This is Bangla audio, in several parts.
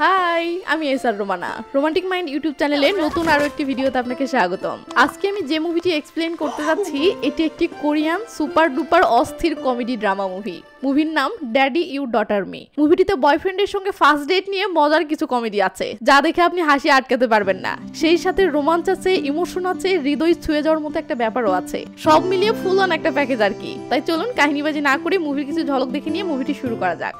হাই, আমি SR Romana. Romantic mind YouTube চ্যানেলে নতুন আরো একটি ভিডিওতে আপনাকে স্বাগতম। আজকে আমি যে মুভিটি এক্সপ্লেন করতে যাচ্ছি এটি একটি কোরিয়ান সুপার ডুপার অস্থির কমেডি ড্রামা মুভি। মুভির নাম ড্যাডি ইউ ডটার মি। মুভিটিতে বয়ফ্রেন্ডের সঙ্গে ফার্স্ট ডেট নিয়ে মজার কিছু কমেডি আছে, যা দেখে আপনি হাসি আটকাতে পারবেন না। সেই সাথে রোমাঞ্চ আছে, ইমোশন আছে, হৃদয় ছুঁয়ে যাওয়ার মতো একটা ব্যাপারও আছে। সব মিলিয়ে ফুল অন একটা প্যাকেজ আর কি। তাই চলুন কাহিনীবাজি না করে মুভির কিছু ঝলক দেখে নিয়ে মুভিটি শুরু করা যাক।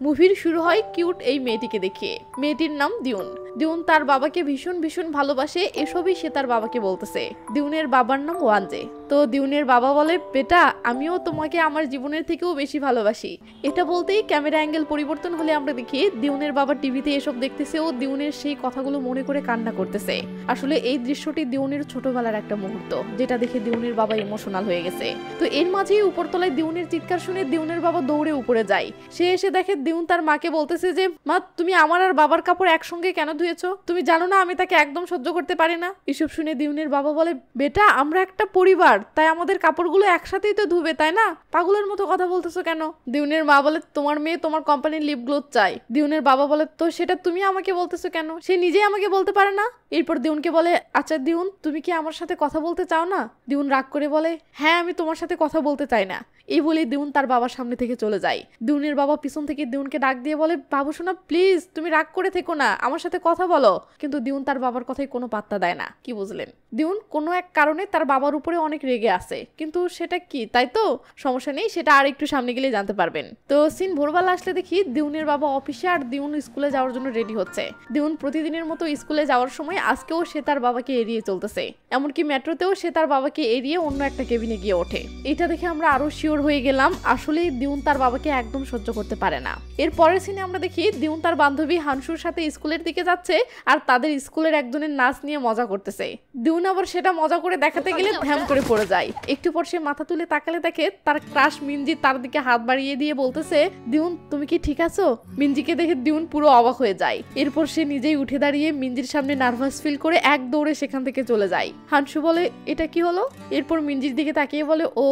মুভির শুরু হয় কিউট এই মেয়েটিকে দেখিয়ে। মেয়েটির নাম দিউন। দিউন তার বাবাকে ভীষণ ভীষণ ভালোবাসে, এসবই সে তার বাবাকে বলতেছে। দিউনের বাবার নাম ওয়ানজে। তো দিউনের বাবা বলে, বেটা আমিও তোমাকে আমার জীবনের থেকেও বেশি ভালোবাসি। এটা বলতেই ক্যামেরা অ্যাঙ্গেল পরিবর্তন হলে আমরা দেখি দিউনের বাবা টিভিতে এসব দেখতেছে ও দিউনের সেই কথাগুলো মনে করে কান্না করতেছে। আসলে এই দৃশ্যটি দিউনের ছোটবেলার একটা মুহূর্ত, যেটা দেখে দিউনের বাবা ইমোশনাল হয়ে গেছে। তো এর মাঝেই উপরতলায় দিউনের চিৎকার শুনে দিউনের বাবা দৌড়ে উপরে যায়। সে এসে দেখে দিউন তার মাকে বলতেছে যে, মা তুমি আমার আর বাবার কাপড় একসঙ্গে কেন ধুয়েছো? তুমি জানো না আমি তাকে একদম সহ্য করতে পারি না। এসব শুনে দিউনের বাবা বলে, বেটা আমরা একটা পরিবার, তাই আমাদের কাপড়গুলো একসাথেই তো ধুবে, তাই না? পাগলের মতো কথা বলতেছো কেন? দিউনের মা বলে, তোমার মেয়ে তোমার কোম্পানির লিপ গ্লোথ চাই। দিউনের বাবা বলে, তো সেটা তুমি আমাকে বলতেছো কেন? সে নিজেই আমাকে বলতে পারে না। এরপর দিউনকে বলে, আচ্ছা দিউন তুমি কি আমার সাথে কথা বলতে চাও না? দিউন রাগ করে বলে, হ্যাঁ আমি তোমার সাথে কথা বলতে চাই না। এই বলে দিউন তার বাবার সামনে থেকে চলে যায়। দিউনের বাবা পিছন থেকে দিউনকে ডাক দিয়ে বলে, বাবু সোনা প্লিজ তুমি রাগ করে থেকো না, আমার সাথে কথা বলো। কিন্তু দিউন তার বাবার কথায় কোনো পাত্তা দেয় না। কি বুঝলেন? দিউন কোনো এক কারণে তার বাবার উপরে অনেক রেগে আছে, কিন্তু সেটা কি তাই তো? সমস্যা নেই, সেটা আর একটু সামনে গেলে জানতে পারবেন। তো সিন ভোরবেলা আসলে দেখি দিউনের বাবা অফিসে আর দিউন স্কুলে যাওয়ার জন্য রেডি হচ্ছে। দিউন প্রতিদিনের মতো স্কুলে যাওয়ার সময় আজকেও সে তার বাবাকে এড়িয়ে চলতেছে। এমনকি মেট্রোতেও সে তার বাবাকে এড়িয়ে অন্য একটা কেবিনে গিয়ে ওঠে। এটা দেখে আমরা আরো শিওর হয়ে গেলাম আসলে দিউন তার বাবাকে একদম সহ্য করতে পারে না। এর পরের সিনে আমরা দেখি দিউন তার বান্ধবী হানসুর সাথে স্কুলের দিকে যাচ্ছে আর তাদের স্কুলের একজনের নাচ নিয়ে মজা করতেছে। দিউন আবার সেটা মজা করে দেখাতে গেলে ধ্যাম করে পড়ে যায়। একটু পর সে মাথা তুলে তাকালে দেখে তার ক্রাশ মিনজি তার দিকে হাত বাড়িয়ে দিয়ে বলতেছে, দিউন তুমি কি ঠিক আছো? মিনজিকে দেখে দিউন পুরো অবাক হয়ে যায়। এরপর সে নিজেই উঠে দাঁড়িয়ে মিনজির সামনে নার্ভাস ফিল করে এক দৌড়ে সেখান থেকে চলে যায়। হানসু বলে, এটা কি হলো? এরপর মিনজির দিকে তাকিয়ে বলে, ও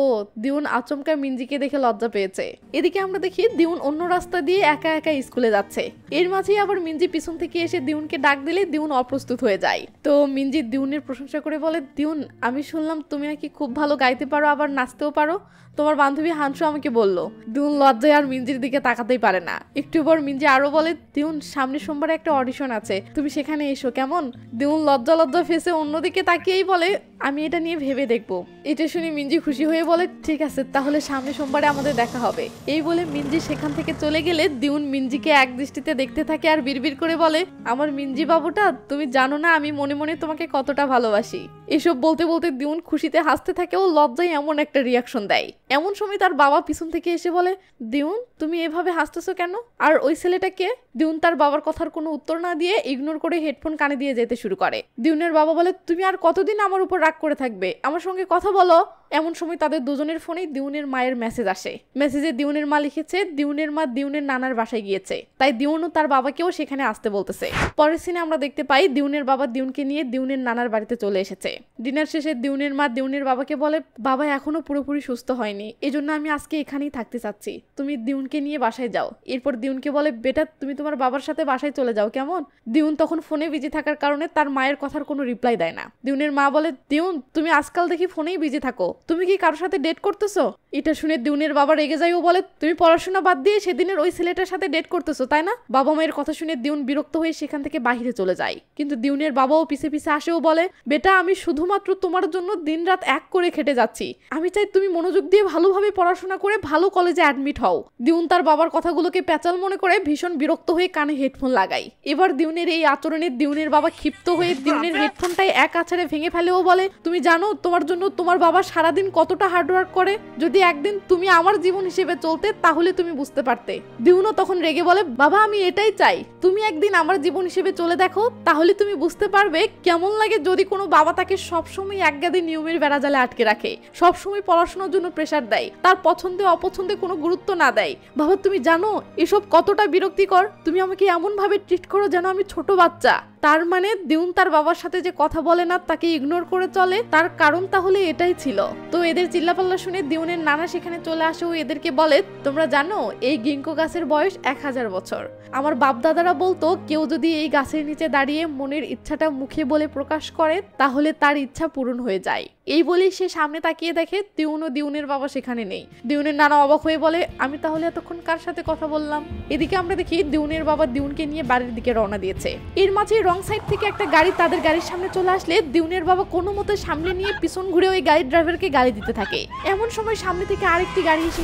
দিউন আচমকা মিনজিকে দেখে লজ্জা পেয়েছে। এদিকে আমরা দেখি দিউন অন্য রাস্তা দিয়ে একা একা স্কুলে যাচ্ছে। এর মাঝেই আবার মিনজি পিছন থেকে এসে দিউনকে ডাক দিলে দিউন অপ্রস্তুত হয়ে যায়। তো মিনজি দিউনের প্রশংসা করে বলে, দিউন আমি শুনলাম তুমি নাকি খুব ভালো গাইতে পারো, আবার নাচতেও পারো। তোমার বান্ধবী হানসু আমাকে বললো। দিউন লজ্জায় আর মিনজির দিকে তাকাতেই পারে না। একটু পর মিনজি আরো বলে, দিউন সামনের সোমবারে একটা অডিশন আছে, তুমি সেখানে এসো কেমন? দিউন লজ্জা লজ্জা ফেসে অন্যদিকে তাকিয়েই বলে, আমি এটা নিয়ে ভেবে দেখবো। এটা শুনে মিনজি খুশি হয়ে বলে, ঠিক আছে তাহলে সামনের সোমবারে আমাদের দেখা হবে। এই বলে মিনজি সেখান থেকে চলে গেলে দিউন মিনজিকে এক দৃষ্টিতে দেখতে থাকে আর বিড়বিড় করে বলে, আমার মিনজি বাবুটা তুমি জানো না আমি মনে মনে তোমাকে কতটা ভালোবাসি। এসব বলতে বলতে দিউন খুশিতে হাসতে থাকে ও লজ্জায় এমন একটা রিয়াকশন দেয়। এমন সময় তার বাবা পিছন থেকে এসে বলে, দিউন তুমি এভাবে হাসতেছো কেন? আর ওই ছেলেটা কে? দিউন তার বাবার কথার কোনো উত্তর না দিয়ে ইগনোর করে হেডফোন কানে দিয়ে যেতে শুরু করে। দিউনের বাবা বলে, তুমি আর কতদিন আমার উপর রাগ করে থাকবে? আমার সঙ্গে কথা বলো। এমন সময় তাদের দুজনের ফোনেই দিউনের মায়ের মেসেজ আসে। মেসেজে দিউনের মা লিখেছে দিউনের মা দিউনের নানার বাসায় গিয়েছে, তাই দিউনও তার বাবাকেও সেখানে আসতে বলতেছে। পরের সিনে আমরা দেখতে পাই দিউনের বাবা দিউনকে নিয়ে দিউনের নানার বাড়িতে চলে এসেছে। ডিনার শেষে দিউনের মা দিউনের বাবাকে বলে, বাবা এখনো পুরোপুরি সুস্থ হয়নি, এজন্য আমি আজকে এখানেই থাকতে চাচ্ছি, তুমি দিউনকে নিয়ে বাসায় যাও। এরপর দিউনকে বলে, বেটা তুমি তোমার বাবার সাথে বাসায় চলে যাও কেমন? দিউন তখন ফোনে বিজি থাকার কারণে তার মায়ের কথার কোনো রিপ্লাই দেয় না। দিউনের মা বলে, দিউন তুমি আজকাল দেখি ফোনেই বিজি থাকো, তুমি কি কারোর সাথে ডেট করতেছো? এটা শুনে দিউনের বাবা রেগে যায় ও বলে, তুমি পড়াশোনা বাদ দিয়ে সেদিনের ওই ছেলেটার সাথে ডেট করতেছো তাই না? বাবা মায়ের কথা শুনে দিউন বিরক্ত হয়ে সেখান থেকে বাইরে চলে যায়। কিন্তু দিউনের বাবাও পিছে পিছে আসেও বলে, বেটা আমি শুধুমাত্র তোমার জন্য দিনরাত এক করে খেটে যাচ্ছি, আমি চাই তুমি মনোযোগ দিয়ে ভালোভাবে পড়াশোনা করে ভালো কলেজে অ্যাডমিট হও। দিউন তার বাবার কথাগুলোকে প্যাচাল মনে করে ভীষণ বিরক্ত হয়ে কানে হেডফোন লাগায়। এবার দিউনের এই আচরণে দিউনের বাবা ক্ষিপ্ত হয়ে দিউনের হেডফোনটাই এক আছাড়ে ভেঙে ফেলেও বলে, তুমি জানো তোমার জন্য তোমার বাবা সারা সারাদিন কতটা হার্ডওয়ার্ক করে, যদি একদিন তুমি আমার জীবন হিসেবে চলতে তাহলে তুমি বুঝতে পারতে। দিউনও তখন রেগে বলে, বাবা আমি এটাই চাই, তুমি একদিন আমার জীবন হিসেবে চলে দেখো, তাহলে তুমি বুঝতে পারবে কেমন লাগে যদি কোনো বাবা তাকে সবসময় একগাদে নিয়মের বেড়াজালে আটকে রাখে, সবসময় পড়াশোনার জন্য প্রেসার দেয়, তার পছন্দে অপছন্দে কোনো গুরুত্ব না দেয়। বাবা তুমি জানো এসব কতটা বিরক্তিকর, তুমি আমাকে এমন ভাবে ট্রিট করো যেন আমি ছোট বাচ্চা। তার মানে দিউন তার বাবার সাথে যে কথা বলে না, তাকে ইগনোর করে চলে, তার কারণ তাহলে এটাই ছিল। তো এদের চিল্লাপাল্লা শুনে দিউনের নানা সেখানে চলে আসে ও এদেরকে বলে, তোমরা জানো এই গিঙ্কো গাছের বয়স 1000 বছর। আমার বাপ দাদারা বলতো কেউ যদি এই গাছের নিচে দাঁড়িয়ে মনের ইচ্ছাটা মুখে বলে প্রকাশ করে তাহলে তার ইচ্ছা পূরণ হয়ে যায়। এই বলেই সে সামনে তাকিয়ে দেখে দিউন ও দিউনের বাবা সেখানে নেই। দিউনের নানা অবাক হয়ে বলে, আমি তাহলে এতক্ষণ কার সাথে কথা বললাম? এদিকে আমরা দেখি দিউনের বাবা দিউনকে নিয়ে বাড়ির দিকে রওনা দিয়েছে। এর মাঝে রং সাইড থেকে একটা গাড়ি তাদের গাড়ির সামনে চলে আসলে দিউনের বাবা কোনো মতে সামনে নিয়ে পিছন ঘুরে ওই গাড়ির ড্রাইভারকে গাড়ি দিতে থাকে। এমন সময় সামনে থেকে আরেকটি গাড়ি এসে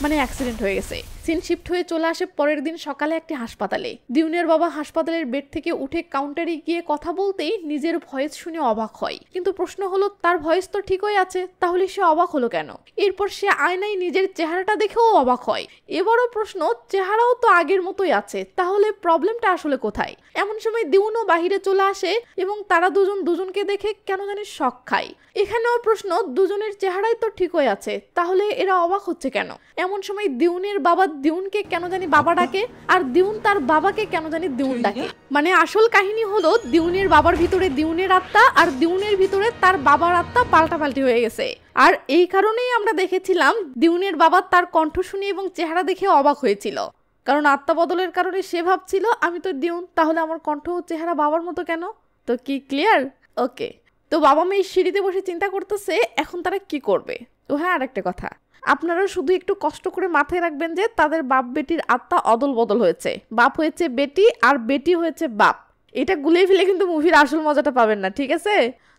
মানে অ্যাক্সিডেন্ট হয়ে গেছে। সিন শিফট হয়ে চলে আসে পরের দিন সকালে একটি হাসপাতালে। দিউনের বাবা হাসপাতালের বেড থেকে উঠে কাউন্টারে গিয়ে কথা বলতেই নিজের ভয়েস শুনে অবাক হয়। কিন্তু প্রশ্ন হলো তার ভয়েস তো ঠিকই আছে, তাহলে সে অবাক হলো কেন? এরপর সে আয়নায় নিজের চেহারাটা দেখেও অবাক হয়। এবারও প্রশ্ন, চেহারাও তো আগের মতোই আছে, তাহলে প্রবলেমটা আসলে কোথায়? এমন সময় দিউনও বাহিরে চলে আসে এবং তারা দুজন দুজনকে দেখে কেন জানি শক খায়। এখানেও প্রশ্ন, দুজনের চেহারাই তো ঠিকই আছে, তাহলে এরা অবাক হচ্ছে কেন? এমন সময় দিউনের বাবা দিউনকে কেন জানি বাবা ডাকে, আর দিউন তার বাবাকে কেন জানি দিউন ডাকে। মানে আসল কাহিনী হলো দিউনের বাবার ভিতরে দিউনের আত্মা আর দিউনের ভিতরে তার বাবার আত্মা পাল্টাপাল্টি হয়ে গেছে। আর এই কারণেই আমরা দেখেছিলাম দিউনের বাবা তার কণ্ঠ শুনে এবং চেহারা দেখে অবাক হয়েছিল, কারণ আত্মা বদলের কারণে সে ভাবছিল আমি তো দিউন, তাহলে আমার কণ্ঠ ও চেহারা বাবার মতো কেন? তো কি ক্লিয়ার? ওকে। তো বাবা মেয়ে সিঁড়িতে বসে চিন্তা করতেছে এখন তারা কি করবে। তো হ্যাঁ, আর একটা কথা, আপনারা শুধু একটু কষ্ট করে মাথায় রাখবেন যে তাদের বাপ বেটির আত্মা অদল বদল হয়েছে। বাপ হয়েছে বেটি আর বেটি হয়েছে বাপ। এটা গুলিয়ে ফেলে কিন্তু মুভির আসল মজাটা পাবেন না, ঠিক আছে?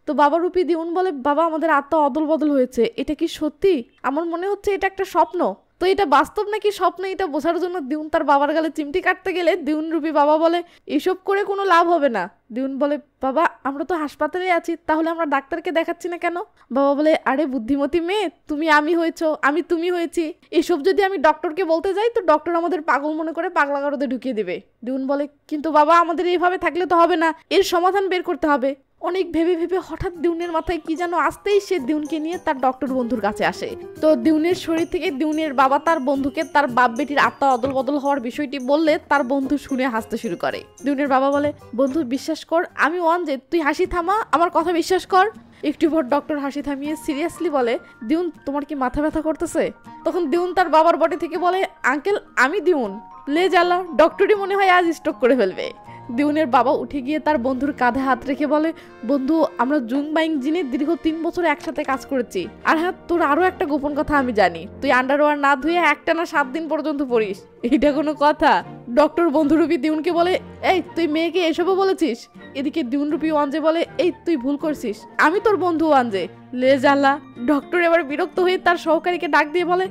তো বাবা রূপী দিউন বলে, বাবা আমাদের আত্মা অদল বদল হয়েছে, এটা কি সত্যি? আমার মনে হচ্ছে এটা একটা স্বপ্ন। তো এটা বাস্তব নাকি স্বপ্ন এটা বোঝার জন্য দিউন তার বাবার গালে চিমটি কাটতে গেলে দিউন রূপী বাবা বলে, এসব করে কোনো লাভ হবে না। দিউন বলে, বাবা আমরা তো হাসপাতালে আছি, তাহলে আমরা ডাক্তারকে দেখাচ্ছি না কেন? বাবা বলে, আরে বুদ্ধিমতী মেয়ে, তুমি আমি হয়েছো, আমি তুমি হয়েছি, এসব যদি আমি ডক্টরকে বলতে যাই তো ডক্টর আমাদের পাগল মনে করে পাগলাগারদে ঢুকিয়ে দেবে। দিউন বলে, কিন্তু বাবা আমাদের এইভাবে থাকলে তো হবে না, এর সমাধান বের করতে হবে। অনেক ভেবে ভেবে হঠাৎ দিউনের মাথায় কি যেন আসতেই সে দিউনকে নিয়ে তার ডক্টর বন্ধুর কাছে আসে। তো দিউনের শরীর থেকে দিউনের বাবা তার বন্ধুকে তার বাপ বেটির আত্মা অদল বদল হওয়ার বিষয়টি বললে তার বন্ধু শুনে হাসতে শুরু করে। দিউনের বাবা বলে, বন্ধু বিশ্বাস কর আমি ওয়ানজে, তুই হাসি থামা, আমার কথা বিশ্বাস কর। একটু পর ডক্টর হাসি থামিয়ে সিরিয়াসলি বলে, দিউন তোমার কি মাথা ব্যথা করতেছে? তখন দিউন তার বাবার বডি থেকে বলে, আঙ্কেল আমি দিউন। লে জ্বালা, ডক্টরই মনে হয় আজ স্ট্রোক করে ফেলবে। দিউনের বাবা উঠে গিয়ে তার বন্ধুর কাঁধে হাত রেখে বলে, বন্ধু আমরা জুং বাইং জিনে দীর্ঘ 3 বছর একসাথে কাজ করেছি। আর হ্যাঁ, তোর আরো একটা গোপন কথা আমি জানি, তুই আন্ডারওয়্যার না ধুয়ে একটানা 7 দিন পর্যন্ত পড়িস। এটা কোনো কথা? ডক্টর বন্ধুরূপী দিউনকে বলে, এই তুই মেয়েকে এসবও বলেছিস? এদিকে দিউনরূপী ওয়ানজে বলে, এই তুই ভুল করছিস, আমি তোর বন্ধু ওয়ানজে। লে জ্বালা, ডক্টর এবার বিরক্ত হয়ে তার সহকারীকে ডাক দিয়ে বলে,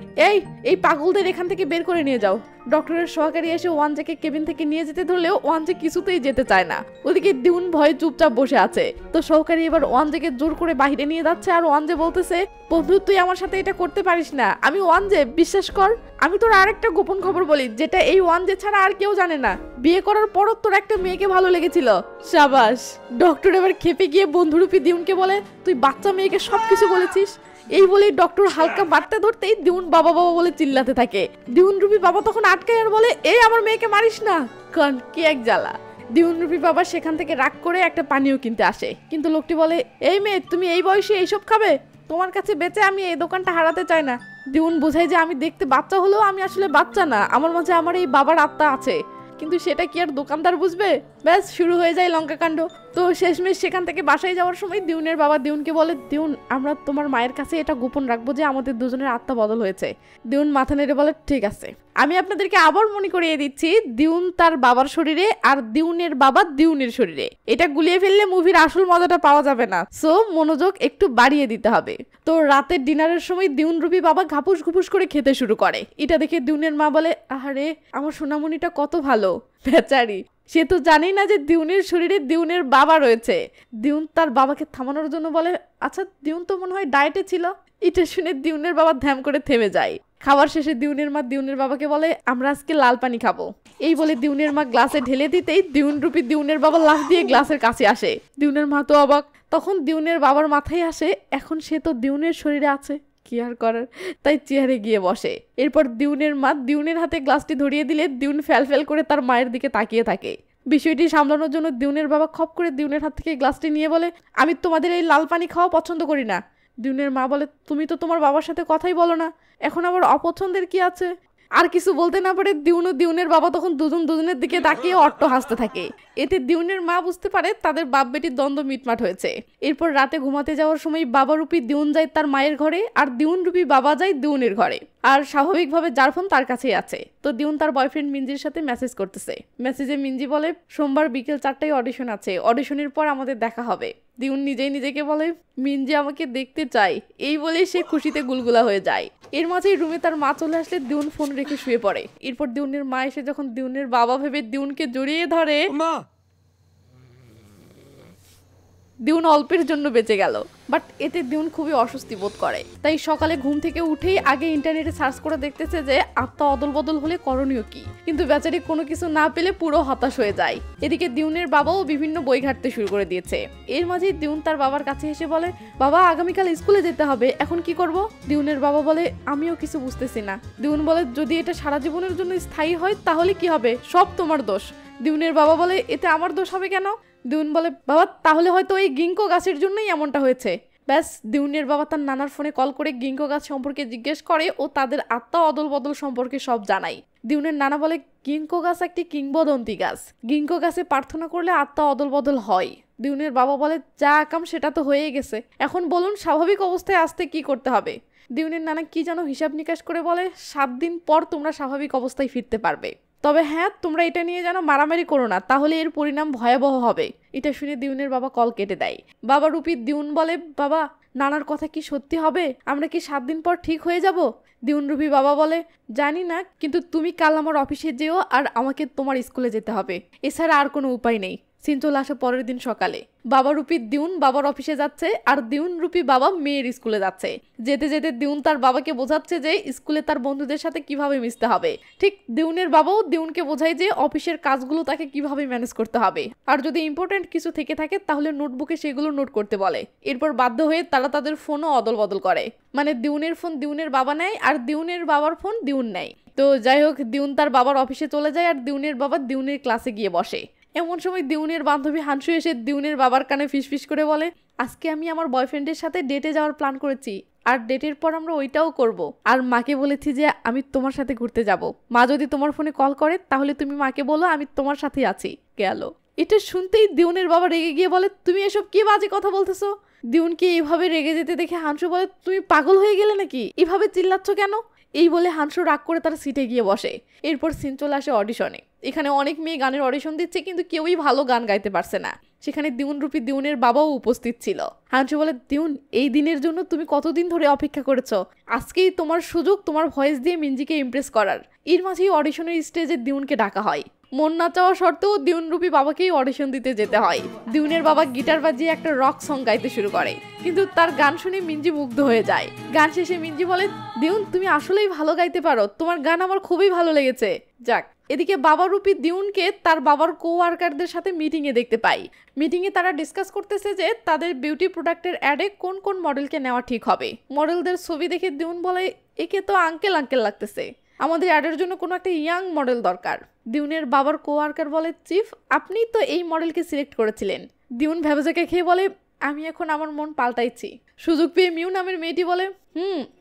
এই পাগলদের এখান থেকে বের করে নিয়ে যাও। ডক্টরের সহকারী এসে ওয়ানজেকে কেবিন থেকে নিয়ে যেতে ধরলেও ওয়ানজে কিছুতেই যেতে চায় না। ওদিকে দিউন ভয়ে চুপচাপ বসে আছে। তো সহকারী এবার ওয়ানজেকে জোর করে বাইরে নিয়ে যাচ্ছে আর ওয়ানজে বলতেছে, বন্ধু তুই আমার সাথে এটা করতে পারিস না, আমি ওয়ানজে, বিশ্বাস কর। আমি তোর আরেকটা গোপন খবর বলি, যেটা এই ওয়ানজে ছাড়া আর কেউ জানে না। বিয়ে করার পরও তোর একটা মেয়েকে ভালো লেগেছিল। শাবাশ। ডক্টর এবার খেপে গিয়ে বন্ধুরূপী দিউনকে বলে, তুই বাচ্চা মেয়েকে সবকিছু বলেছিস। এই বলে ডক্টর হালকা বাড়তে ধরতেই দিউন বাবা বাবা বলে চিল্লাতে থাকে। দিউন রূপী বাবা তখন আটকায় আর বলে, এই আমার মেয়েকে মারিস না। কারণ কি এক জ্বালা। দিউন রূপী বাবা সেখান থেকে রাগ করে একটা পানীয় কিনতে আসে, কিন্তু লোকটি বলে, এই মেয়ে তুমি এই বয়সে এইসব খাবে? তোমার কাছে বেঁচে আমি এই দোকানটা হারাতে চাই না। দিউন বোঝায় যে আমি দেখতে বাচ্চা হলেও আমি আসলে বাচ্চা না, আমার মাঝে আমার এই বাবার আত্মা আছে। কিন্তু সেটা কি আর দোকানদার বুঝবে? ব্যাস শুরু হয়ে যায় লঙ্কা কাণ্ড। তো শেষমেশ সেখান থেকে বাসায় যাওয়ার সময় দিউনের বাবা দিউনকে বলে, দিউন আমরা তোমার মায়ের কাছে এটা গোপন রাখবো যে আমাদের দুজনের আত্মা বদল হয়েছে। দিউন মাথা নেড়ে বলে, ঠিক আছে। আমি আপনাদেরকে আবার মনে করিয়ে দিচ্ছি, দিউন তার বাবার শরীরে আর দিউনের বাবা দিউনের শরীরে। এটা গুলিয়ে ফেললে মুভির আসল মজাটা পাওয়া যাবে না, সো মনোযোগ একটু বাড়িয়ে দিতে হবে। তো রাতের ডিনারের সময় দিউন রূপী বাবা ঘাপুস ঘুপুস করে খেতে শুরু করে। এটা দেখে দিউনের মা বলে, আহারে আমার সোনামণিটা কত ভালো, বেচারি, সে তো জানেই না যে দিউনের শরীরে দিউনের বাবা রয়েছে। দিউন তার বাবাকে থামানোর জন্য বলে, আচ্ছা দিউন তো মনে হয় ডায়েটে ছিল। এটা শুনে দিউনের বাবা ধ্যাম করে থেমে যায়। খাবার শেষে দিউনের মা দিউনের বাবাকে বলে, আমরা আজকে লাল পানি খাবো। এই বলে দিউনের মা গ্লাসে ঢেলে দিতেই দিউন রূপী দিউনের বাবা লাফ দিয়ে গ্লাসের কাছে আসে। দিউনের মা তো অবাক। তখন দিউনের বাবার মাথায় আসে, এখন সে তো দিউনের শরীরে আছে, কি আর করার, তাই চেয়ারে গিয়ে বসে। এরপর দিউনের মা দিউনের হাতে গ্লাসটি ধরিয়ে দিলে দিউন ফ্যাল করে তার মায়ের দিকে তাকিয়ে থাকে। বিষয়টি সামলানোর জন্য দিউনের বাবা খপ করে দিউনের হাত থেকে গ্লাসটি নিয়ে বলে, আমি তোমাদের এই লাল পানি খাওয়া পছন্দ করি না। দিউনের মা বলে, তুমি তো তোমার বাবার সাথে কথাই বলো না, এখন আবার অপছন্দের কি আছে? আর কিছু বলতে না পারে দিউন ও দিউনের বাবা তখন দুজনের দিকে তাকিয়ে অট্ট হাসতে থাকে। এতে দিউনের মা বুঝতে পারে তাদের বাপ বেটির দ্বন্দ্ব মিটমাট হয়েছে। এরপর রাতে ঘুমাতে যাওয়ার সময় বাবা রূপী দিউন যায় তার মায়ের ঘরে, আর দিউন রূপী বাবা যায় দিউনের ঘরে। আর স্বাভাবিকভাবে যার ফোন তার কাছেই আছে। তো দিউন তার বয়ফ্রেন্ড মিঞ্জির সাথে মেসেজ করতেছে। মেসেজে মিঞ্জি বলে, সোমবার বিকেল 4টায় অডিশন আছে, অডিশনের পর আমাদের দেখা হবে। দিউন নিজেই নিজেকে বলে, মিঞ্জি আমাকে দেখতে চাই। এই বলে সে খুশিতে গুলগুলা হয়ে যায়। এর মাঝেই রুমে তার মা চলে আসলে দিউন ফোন রেখে শুয়ে পড়ে। এরপর দিউনের মা এসে যখন দিউনের বাবা ভেবে দিউনকে জড়িয়ে ধরে, দিউন অল্পের জন্য বেঁচে গেল। বাট এতে দিউন খুবই অস্বস্তি বোধ করে। তাই সকালে ঘুম থেকে উঠেই আগে ইন্টারনেটে সার্চ করে দেখতেছে যে আত্মা অদল বদল হলে করণীয় কি। কিন্তু বেচারি কোনো কিছু না পেলে পুরো হতাশ হয়ে যায়। এদিকে দিউনের বাবাও বিভিন্ন বই ঘাঁটতে শুরু করে দিয়েছে। এর মাঝেই দিউন তার বাবার কাছে এসে বলে, বাবা আগামীকাল স্কুলে যেতে হবে, এখন কি করব? দিউনের বাবা বলে, আমিও কিছু বুঝতেছি না। দিউন বলে, যদি এটা সারা জীবনের জন্য স্থায়ী হয় তাহলে কি হবে? সব তোমার দোষ। দিউনের বাবা বলে, এতে আমার দোষ হবে কেন? দিউন বলে, বাবা তাহলে হয়তো এই গিঙ্কো গাছের জন্যই এমনটা হয়েছে। ব্যাস দিউনের বাবা তার নানার ফোনে কল করে গিঙ্কো গাছ সম্পর্কে জিজ্ঞেস করে ও তাদের আত্মা অদল বদল সম্পর্কে সব জানায়। দিউনের নানা বলে, গিঙ্কো গাছ একটি কিংবদন্তি গাছ, গিঙ্কো গাছে প্রার্থনা করলে আত্মা অদল বদল হয়। দিউনের বাবা বলে, যা আকাম সেটা তো হয়েই গেছে, এখন বলুন স্বাভাবিক অবস্থায় আসতে কি করতে হবে? দিউনের নানা কি যেন হিসাব নিকাশ করে বলে, 7 দিন পর তোমরা স্বাভাবিক অবস্থায় ফিরতে পারবে। তবে হ্যাঁ, তোমরা এটা নিয়ে যেন মারামারি করো না, তাহলে এর পরিণাম ভয়াবহ হবে। এটা শুনে দিউনের বাবা কল কেটে দেয়। বাবা রূপী দিউন বলে, বাবা নানার কথা কি সত্যি হবে? আমরা কি 7 দিন পর ঠিক হয়ে যাব? দিউন রূপী বাবা বলে, জানি না, কিন্তু তুমি কাল আমার অফিসে যেও আর আমাকে তোমার স্কুলে যেতে হবে, এছাড়া আর কোনো উপায় নেই। সিন চলে আসে পরের দিন সকালে। বাবা রূপী দিউন বাবার অফিসে যাচ্ছে আর দিউন রূপী বাবা মেয়ের স্কুলে যাচ্ছে। যেতে যেতে দিউন তার বাবাকে বোঝাচ্ছে যে স্কুলে তার বন্ধুদের সাথে কিভাবে মিশতে হবে। ঠিক দিউনের বাবাও দিউনকে বোঝায় যে অফিসের কাজগুলো তাকে কিভাবে ম্যানেজ করতে হবে, আর যদি ইম্পর্টেন্ট কিছু থেকে থাকে তাহলে নোটবুকে সেগুলো নোট করতে বলে। এরপর বাধ্য হয়ে তারা তাদের ফোনও অদল বদল করে, মানে দিউনের ফোন দিউনের বাবা নেয় আর দিউনের বাবার ফোন দিউন নেয়। তো যাই হোক, দিউন তার বাবার অফিসে চলে যায় আর দিউনের বাবা দিউনের ক্লাসে গিয়ে বসে। এমন সময় দিউনের বান্ধবী হানসু এসে দিউনের বাবার কানে ফিসফিস করে বলে, আজকে আমি আমার বয়ফ্রেন্ডের সাথে ডেটে যাওয়ার প্ল্যান করেছি, আর ডেটের পর আমরা ওইটাও করব। আর মাকে বলেছি যে আমি তোমার সাথে ঘুরতে যাব। মা যদি তোমার ফোনে কল করে তাহলে তুমি মাকে বলো আমি তোমার সাথেই আছি। গেল। এটা শুনতেই দিউনের বাবা রেগে গিয়ে বলে, তুমি এসব কি বাজে কথা বলতেছো? দিউনকে এইভাবে রেগে যেতে দেখে হানসু বলে, তুমি পাগল হয়ে গেলে নাকি? এভাবে চিল্লাচ্ছ কেন? এই বলে হানসু রাগ করে তার সিটে গিয়ে বসে। এরপর সিন চলে আসে অডিশনে। এখানে অনেক মেয়ে গানের অডিশন দিচ্ছে, কিন্তু কেউই ভালো গান গাইতে পারছে না। সেখানে দিউন রূপী দিউনের বাবাও উপস্থিত ছিল। হানসু বলে, দিউন এই দিনের জন্য তুমি কতদিন ধরে অপেক্ষা করেছো, আজকেই তোমার সুযোগ তোমার ভয়েস দিয়ে মিঞ্জিকে ইমপ্রেস করার। এর মাঝেই অডিশনের স্টেজে দিউনকে ডাকা হয়। মন না চাওয়া সত্ত্বেও দিউন রূপী বাবাকেই অডিশন দিতে যেতে হয়। দিউনের বাবা গিটার বাজিয়ে একটা রক সং গাইতে শুরু করে, কিন্তু তার গান শুনে মিঞ্জি মুগ্ধ হয়ে যায়। গান শেষে মিঞ্জি বলে, দিউন তুমি আসলেই ভালো গাইতে পারো, তোমার গান আমার খুবই ভালো লেগেছে। যাক। এদিকে বাবা রূপী দিউনকে তার বাবার কোয়ার্কারদের সাথে মিটিংয়ে দেখতে পাই। মিটিংয়ে তারা ডিসকাস করতেছে যে তাদের বিউটি প্রোডাক্টের অ্যাডে কোন কোন মডেলকে নেওয়া ঠিক হবে। মডেলদের ছবি দেখে দিউন বলে, একে তো আঙ্কেল আঙ্কেল লাগতেছে, আমাদের অ্যাডের জন্য কোনো একটা ইয়াং মডেল দরকার। দিউনের বাবার কোয়ার্কার বলে, চিফ আপনি তো এই মডেলকে সিলেক্ট করেছিলেন। দিউন ভেবেজাকে খেয়ে বলে, আমি এখন আমার মন পাল্টাইছি। সুযোগ পেয়ে মিউ নামের মেয়েটি বলে,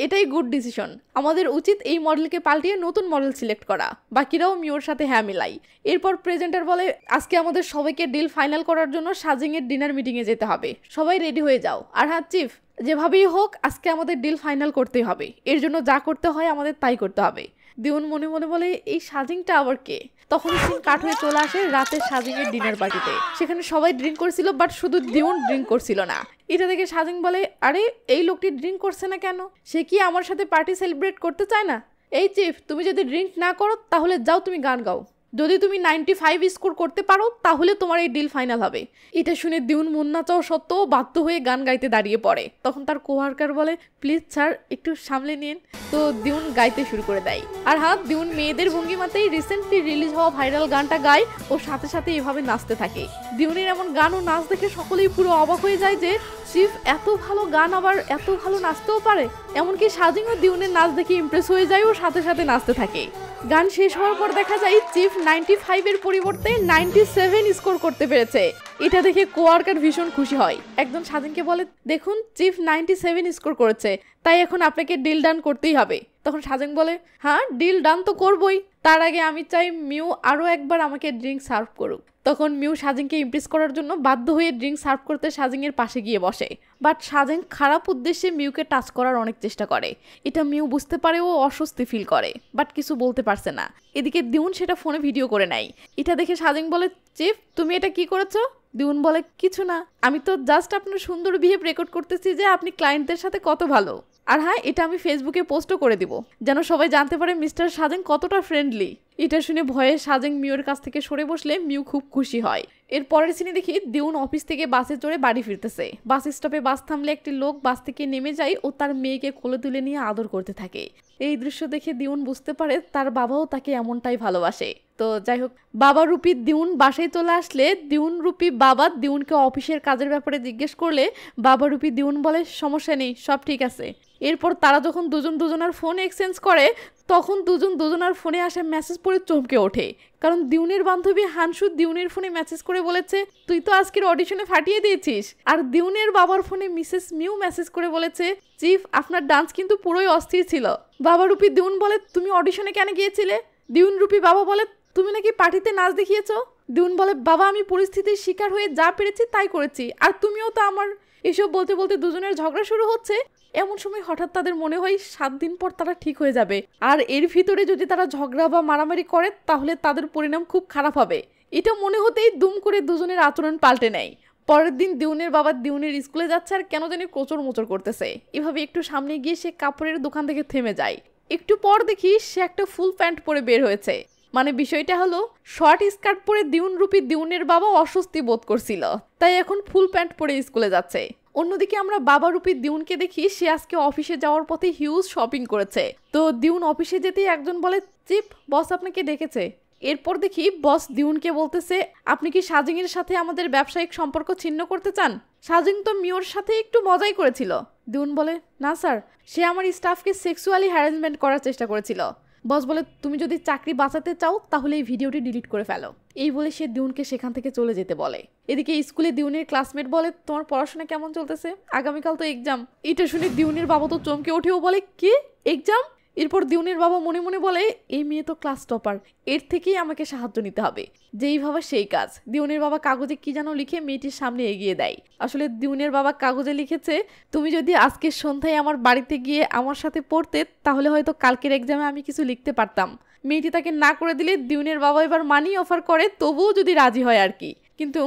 এটাই গুড ডিসিশন, আমাদের উচিত এই মডেলকে পাল্টিয়ে নতুন মডেল সিলেক্ট করা। বাকিরাও মিউর সাথে হ্যাঁ মিলাই। এরপর প্রেজেন্টার বলে, আজকে আমাদের সবাইকে ডিল ফাইনাল করার জন্য সাজিংয়ের ডিনার মিটিংয়ে যেতে হবে, সবাই রেডি হয়ে যাও। আর হ্যাঁ চিফ, যেভাবেই হোক আজকে আমাদের ডিল ফাইনাল করতেই হবে, এর জন্য যা করতে হয় আমাদের তাই করতে হবে। দিউন মনে মনে বলে, এই সাজিংটা আবার কে? তখন সিন কাট হয়ে চলে আসে রাতের সাজিংয়ের ডিনার পার্টিতে। সেখানে সবাই ড্রিঙ্ক করছিল, বাট শুধু দিউন ড্রিঙ্ক করছিল না। এটা দেখে সাজিং বলে, আরে এই লোকটি ড্রিঙ্ক করছে না কেন? সে কি আমার সাথে পার্টি সেলিব্রেট করতে চায় না? এই চিফ, তুমি যদি ড্রিঙ্ক না করো তাহলে যাও তুমি গান গাও। যদি তুমি 95 স্কোর করতে পারো তাহলে তোমার এই ডিল ফাইনাল হবে। এটা শুনে দিউন মন না চাওয়া সত্ত্বেও বাধ্য হয়ে গান গাইতে দাঁড়িয়ে পড়ে। তখন তার কোয়ার্কার বলে প্লিজ স্যার একটু সামলে নিন। তো দিউন গাইতে শুরু করে দেয়। আর হ্যাঁ, দিউন মেয়েদের ভঙ্গিমাতেই রিসেন্টলি রিলিজ হওয়া ভাইরাল গানটা গায় ও সাথে সাথে এভাবে নাচতে থাকে। দিউনের এমন গান ও নাচ দেখে সকলেই পুরো অবাক হয়ে যায় যে চিফ এত ভালো গান আবার এত ভালো নাচতেও পারে। এমনকি সাজিংও দিউনের নাচ দেখে ইমপ্রেস হয়ে যায় ও সাথে সাথে নাচতে থাকে। গান শেষ হওয়ার পর দেখা যায় চিফ 95 এর পরিবর্তে 97 স্কোর করতে পেরেছে। এটা দেখে কোয়ার্কার ভীষণ খুশি হয়। একজন সাজিংকে বলে দেখুন চিফ 97 স্কোর করেছে, তাই এখন আপনাকে ডিল ডান করতেই হবে। তখন সাজিং বলে হ্যাঁ ডিল ডান তো করবই, তার আগে আমি চাই মিউ আরও একবার আমাকে ড্রিঙ্ক সার্ভ করুক। তখন মিউ সাজিংকে ইমপ্রেস করার জন্য বাধ্য হয়ে ড্রিঙ্ক সার্ভ করতে সাজিংয়ের পাশে গিয়ে বসে। বাট সাজিং খারাপ উদ্দেশ্যে মিউকে টাচ করার অনেক চেষ্টা করে। এটা মিউ বুঝতে পারে ও অস্বস্তি ফিল করে, বাট কিছু বলতে পারছে না। এদিকে দিউন সেটা ফোনে ভিডিও করে নেয়। এটা দেখে সাজিং বলে চিফ তুমি এটা কি করেছো? দিউন বলে কিছু না, আমি তো জাস্ট আপনার সুন্দর বিহেভ রেকর্ড করতেছি যে আপনি ক্লায়েন্টদের সাথে কত ভালো। আর হ্যাঁ, এটা আমি ফেসবুকে পোস্টও করে দিব যেন সবাই জানতে পারে মিস্টার সাজিং কতটা ফ্রেন্ডলি। এটা শুনে ভয়ে সাজিং মিউর কাছ থেকে সরে বসলে মিউ খুব খুশি হয়। এর পরের সিনে দেখি দিউন অফিস থেকে বাসে চড়ে বাড়ি ফিরতেছে। বাস স্টপে বাস থামলে একটি লোক বাস থেকে নেমে যায় ও তার মেয়েকে কোলে তুলে নিয়ে আদর করতে থাকে। এই দৃশ্য দেখে দিউন বুঝতে পারে তার বাবাও তাকে এমনটাই ভালোবাসে। তো যাই হোক, বাবা রূপী দিউন বাসায় চলে আসলে দিউন রূপী বাবা দিউনকে অফিসের কাজের ব্যাপারে জিজ্ঞেস করলে বাবা রূপী দিউন বলে সমস্যা নেই, সব ঠিক আছে। এরপর তারা যখন দুজনার ফোন এক্সচেঞ্জ করে তখন দুজনার ফোনে আসে মেসেজ পড়ে চমকে ওঠে। কারণ দিউনের বান্ধবী হানসু দিউনের ফোনে মেসেজ করে বলেছে তুই তো আজকের অডিশনে ফাটিয়ে দিয়েছিস। আর দিউনের বাবার ফোনে মিসেস মিউ মেসেজ করে বলেছে চিফ আপনার ডান্স কিন্তু পুরোই অস্থির ছিল। বাবা রূপী দিউন বলে তুমি অডিশনে কেন গিয়েছিলে? দিউন রূপী বাবা বলে তুমি নাকি পার্টিতে নাচ দেখিয়েছো। দিউন বলে বাবা আমি পরিস্থিতির শিকার হয়ে যা পেরেছি তাই করেছি, আর তুমিও তো আমার। এসব বলতে বলতে দুজনের ঝগড়া শুরু হচ্ছে। এমন সময় হঠাৎ তাদের মনে হয় 7 দিন পর তারা ঠিক হয়ে যাবে, আর এর ভিতরে যদি তারা ঝগড়া বা মারামারি করে তাহলে তাদের পরিণাম খুব খারাপ হবে। এটা মনে হতেই দুম করে দুজনের আচরণ পাল্টে নেয়। পরের দিন দিউনের বাবা দিউনের স্কুলে যাচ্ছে আর কেন জানি কোচর মোচর করতেছে। এভাবে একটু সামনে গিয়ে সে কাপড়ের দোকান থেকে থেমে যায়। একটু পর দেখি সে একটা ফুল প্যান্ট পরে বের হয়েছে। মানে বিষয়টা হলো শর্ট স্কার্ট পরে দিউন রূপী দিউনের বাবা অস্বস্তি বোধ করছিল, তাই এখন ফুল প্যান্ট পরে স্কুলে যাচ্ছে। অন্যদিকে আমরা বাবা রূপী দিউনকে দেখি সে আজকে অফিসে যাওয়ার পথে হিউজ শপিং করেছে। তো দিউন অফিসে যেতেই একজন বলে চিপ বস আপনাকে ডেকেছে। এরপর দেখি বস দিউনকে বলতেছে আপনি কি সাজিংয়ের সাথে আমাদের ব্যবসায়িক সম্পর্ক ছিন্ন করতে চান? সাজিং তো মিওর সাথে একটু মজাই করেছিল। দিউন বলে না স্যার, সে আমার স্টাফকে সেক্সুয়ালি হ্যারাসমেন্ট করার চেষ্টা করেছিল। বস বলে তুমি যদি চাকরি বাঁচাতে চাও তাহলে এই ভিডিওটি ডিলিট করে ফেলো। এই বলে সে দিউনকে সেখান থেকে চলে যেতে বলে। এদিকে স্কুলে দিউনের ক্লাসমেট বলে তোমার পড়াশোনা কেমন চলতেছে? আগামীকাল তো এক্সাম। এটা শুনে দিউনের বাবা তো চমকে ওঠেও বলে কি এক্সাম? এরপর দিউনের বাবা মনে মনে বলে এই মেয়ে তো ক্লাস টপার, এর থেকেই আমাকে সাহায্য নিতে হবে। যেই ভাবা সেই কাজ। দিউনের বাবা কাগজে কি যেন লিখে মেয়েটির সামনে এগিয়ে দেয়। আসলে দিউনের বাবা কাগজে লিখেছে তুমি যদি আজকের সন্ধ্যায় আমার বাড়িতে গিয়ে আমার সাথে পড়তে তাহলে হয়তো কালকের এক্সামে আমি কিছু লিখতে পারতাম। মেয়েটি তাকে না করে দিলে দিউনের বাবা এবার মানি অফার করে, তবুও যদি রাজি হয় আর কি। কিন্তু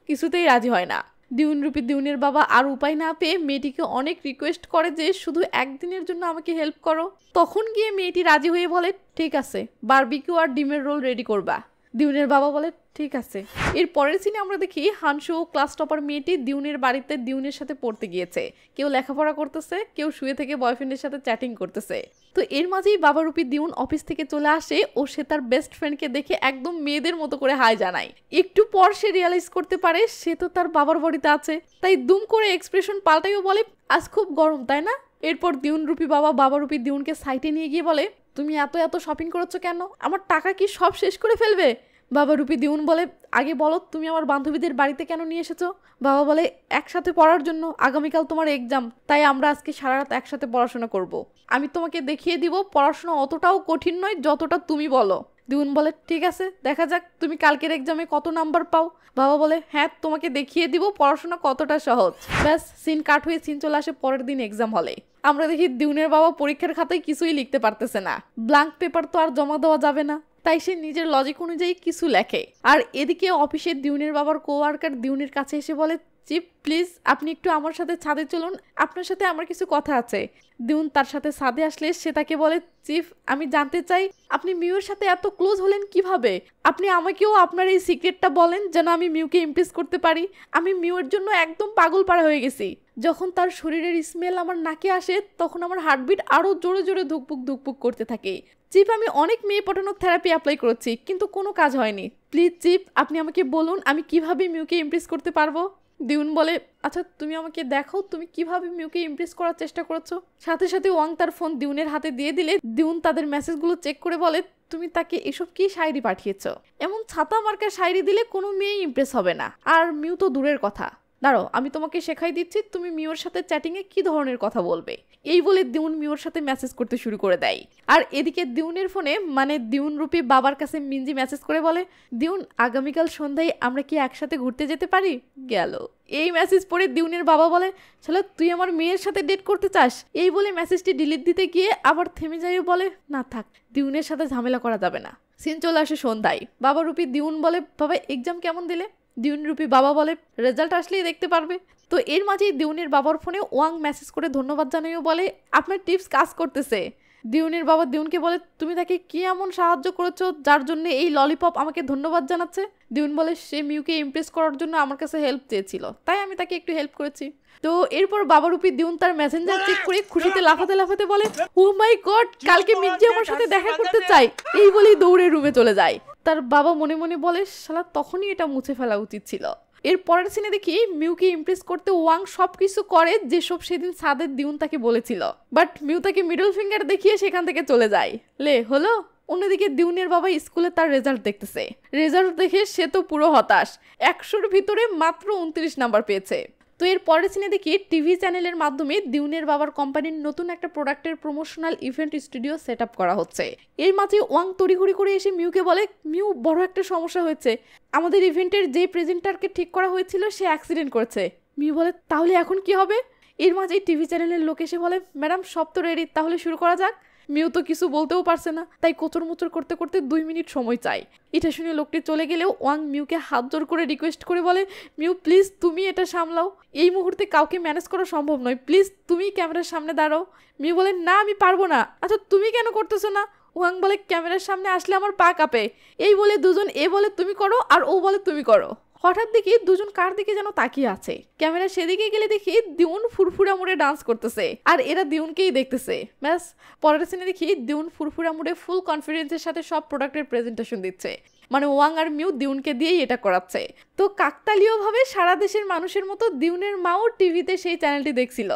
কিছুতেই রাজি হয় না। দিউন রূপী দিউনের বাবা আর উপায় না পেয়ে মেয়েটিকে অনেক রিকোয়েস্ট করে যে শুধু একদিনের জন্য আমাকে হেল্প করো। তখন গিয়ে মেয়েটি রাজি হয়ে বলে ঠিক আছে, বারবিকিউ আর ডিমের রোল রেডি করবা। দিউনের বাবা বলে ঠিক আছে। এর পরের সিনে আমরা দেখি হানসু ক্লাস টপার মেয়েটি দিউনের বাড়িতে দিউনের সাথে পড়তে গিয়েছে। কেউ লেখাপড়া করতেছে, কেউ শুয়ে থেকে বয়ফ্রেন্ডের সাথে চ্যাটিং করতেছে। তো এর মাঝেই বাবা রূপী দিউন অফিস থেকে চলে আসে ও সে তার বেস্ট ফ্রেন্ডকে দেখে একদম মেয়েদের মতো করে হাই জানায়। একটু পর সে রিয়ালাইজ করতে পারে সে তো তার বাবার বাড়িতে আছে, তাই দুম করে এক্সপ্রেশন পাল্টাইও বলে আজ খুব গরম তাই না? এরপর দিউন রূপী বাবা রূপী দিউনকে সাইটে নিয়ে গিয়ে বলে তুমি এত শপিং করেছো কেন? আমার টাকা কি সব শেষ করে ফেলবে? বাবা রূপী দিউন বলে আগে বলো তুমি আমার বান্ধবীদের বাড়িতে কেন নিয়ে এসেছো? বাবা বলে একসাথে পড়ার জন্য, আগামীকাল তোমার এক্সাম, তাই আমরা আজকে সারা রাত একসাথে পড়াশোনা করব। আমি তোমাকে দেখিয়ে দিব পড়াশোনা অতটাও কঠিন নয় যতটা তুমি বলো। দিউন বলে ঠিক আছে, দেখা যাক তুমি কালকের এক্সামে কত নাম্বার পাও। বাবা বলে হ্যাঁ তোমাকে দেখিয়ে দিব পড়াশোনা কতটা সহজ। ব্যাস সিন কাট হয়ে সিন চলে আসে পরের দিন এক্সাম হলে। আমরা দেখি দিউনের বাবা পরীক্ষার খাতায় কিছুই লিখতে পারতেছে না। ব্ল্যাঙ্ক পেপার তো আর জমা দেওয়া যাবে না, তাই সে নিজের লজিক অনুযায়ী কিছু লেখে। আর এদিকে অফিসে দিউনের বাবার কোয়ার্কার দিউনের কাছে এসে বলে চিফ প্লিজ আপনি একটু আমার সাথে ছাদে চলুন, আপনার সাথে আমার কিছু কথা আছে। দিউন তার সাথে ছাদে আসলে সে তাকে বলে, চিফ আমি জানতে চাই আপনি মিউর সাথে এত ক্লোজ হলেন কিভাবে? আপনি আমাকেও আপনার এই সিক্রেটটা বলেন যেন আমি মিউকে ইমপ্রেস করতে পারি। আমি মিউর জন্য একদম পাগল পাড়া হয়ে গেছি। যখন তার শরীরের স্মেল আমার নাকে আসে তখন আমার হার্টবিট আরো জোরে জোরে ধুকপুক করতে থাকে। চিফ আমি অনেক মেয়ে পটানোর থেরাপি অ্যাপ্লাই করেছি কিন্তু কোনো কাজ হয়নি। প্লিজ চিফ আপনি আমাকে বলুন আমি কিভাবে মিউকে ইমপ্রেস করতে পারবো। দিউন বলে, আচ্ছা তুমি আমাকে দেখো তুমি কিভাবে মিউকে ইমপ্রেস করার চেষ্টা করছো। সাথে সাথে ওয়াং তার ফোন দিউনের হাতে দিয়ে দিলে দিউন তাদের মেসেজগুলো চেক করে বলে, তুমি তাকে এসব কি শায়রি পাঠিয়েছ? এমন ছাতা মার্কা শায়রি দিলে কোনো মেয়ে ইমপ্রেস হবে না, আর মিউ তো দূরের কথা। দাঁড়ো আমি তোমাকে শেখাই দিচ্ছি তুমি মিউর সাথে চ্যাটিংয়ে কি ধরনের কথা বলবে। এই বলে দিউন মিউর সাথে মেসেজ করতে শুরু করে দেয়। আর এদিকে দিউনের ফোনে মানে দিউন রূপী বাবার কাছে মিঞ্জি মেসেজ করে বলে, দিউন আগামীকাল সন্ধ্যায় আমরা কি একসাথে ঘুরতে যেতে পারি? গেল। এই মেসেজ পড়ে দিউনের বাবা বলে, শালা তুই আমার মেয়ের সাথে ডেট করতে চাস? এই বলে মেসেজটি ডিলিট দিতে গিয়ে আবার থেমে যায় বলে, না থাক দিউনের সাথে ঝামেলা করা যাবে না। সিন চলে আসে সন্ধ্যায়। বাবা রূপী দিউন বলে, বাবা এক্সাম কেমন দিলে? দিউন রূপী বাবা বলে, রেজাল্ট আসলেই দেখতে পারবে। তো এর মাঝেই দিউনের বাবার ফোনে ওয়াং মেসেজ করে ধন্যবাদ জানাইও বলে, আপনার টিপস কাজ করতেছে। দিউনের বাবা দিউনকে বলে, তুমি তাকে কি এমন সাহায্য করেছো যার জন্য এই ললিপপ আমাকে ধন্যবাদ জানাচ্ছে? দিউন বলে, সে মিউকে ইমপ্রেস করার জন্য আমার কাছে হেল্প চেয়েছিল, তাই আমি তাকে একটু হেল্প করেছি। তো এরপর বাবারূপী দিউন তার মেসেঞ্জার চেক করে খুশিতে লাফাতে লাফাতে বলে, ও মাই গড কালকে মির্জি আমার সাথে দেখা করতে চাই। এই বলেই দৌড়ে রুমে চলে যায়। তার বাবা মনে মনে বলে, শালা তখনই এটা মুছে ফেলা উচিত ছিল। এর পরের সিনে দেখি মিউকে ইমপ্রেস করতে ওয়াং সবকিছু করে যেসব সেদিন সাদের দিউন তাকে বলেছিল, বাট মিউ তাকে মিডল ফিঙ্গার দেখিয়ে সেখান থেকে চলে যায়। লে হলো। অন্যদিকে দিউনের বাবা স্কুলে তার রেজাল্ট দেখতেছে। রেজাল্ট দেখে সে তো পুরো হতাশ, 100-র ভিতরে মাত্র 29 নাম্বার পেয়েছে। তো এর পরের সিনে দেখি টিভি চ্যানেলের মাধ্যমে দিউনের বাবার কোম্পানির নতুন একটা প্রোডাক্টের promotional event studio set up করা হচ্ছে। এর মাঝে ওয়াং তড়িঘড়ি করে এসে মিউকে বলে, মিউ বড় একটা সমস্যা হয়েছে, আমাদের ইভেন্টের যে প্রেজেন্টারকে ঠিক করা হয়েছিল সে অ্যাক্সিডেন্ট করেছে। মিউ বলে, তাহলে এখন কি হবে? এর মাঝেই টিভি চ্যানেলের লোক এসে বলে, ম্যাডাম সব তো রেডি, তাহলে শুরু করা যাক। মিউ তো কিছু বলতেও পারছে না, তাই কোচর মুচর করতে করতে 2 মিনিট সময় চাই। এটা শুনে লোকটি চলে গেলেও ওয়াং মিউকে হাত জোর করে রিকোয়েস্ট করে বলে, মিউ প্লিজ তুমি এটা সামলাও, এই মুহূর্তে কাউকে ম্যানেজ করা সম্ভব নয়, প্লিজ তুমি ক্যামেরার সামনে দাঁড়াও। মিউ বলে, না আমি পারবো না। আচ্ছা তুমি কেন করতেছো না? ওয়াং বলে, ক্যামেরার সামনে আসলে আমার পা কাঁপে। এই বলে দুজন এ বলে তুমি করো আর ও বলে তুমি করো। হঠাৎ দেখি দুজন কার দিকে যেন তাকিয়ে আছে। ক্যামেরা সেদিকে গেলে দেখি দিউন ফুরফুরা মুড়ে ডান্স করতেছে আর এরা দিউনকেই দেখতেছে। ব্যাস পরের সিনে দেখি দিউন ফুরফুরা মুড়ে ফুল কনফিডেন্সের সাথে সব প্রোডাক্টের প্রেজেন্টেশন দিচ্ছে, মানে ওয়াং আর মিউ দিউনকে দিয়েই এটা করাচ্ছে। তো কাকতালীয়ভাবে সারা দেশের মানুষের মতো দিউনের মাও টিভিতে সেই চ্যানেলটি দেখছিল।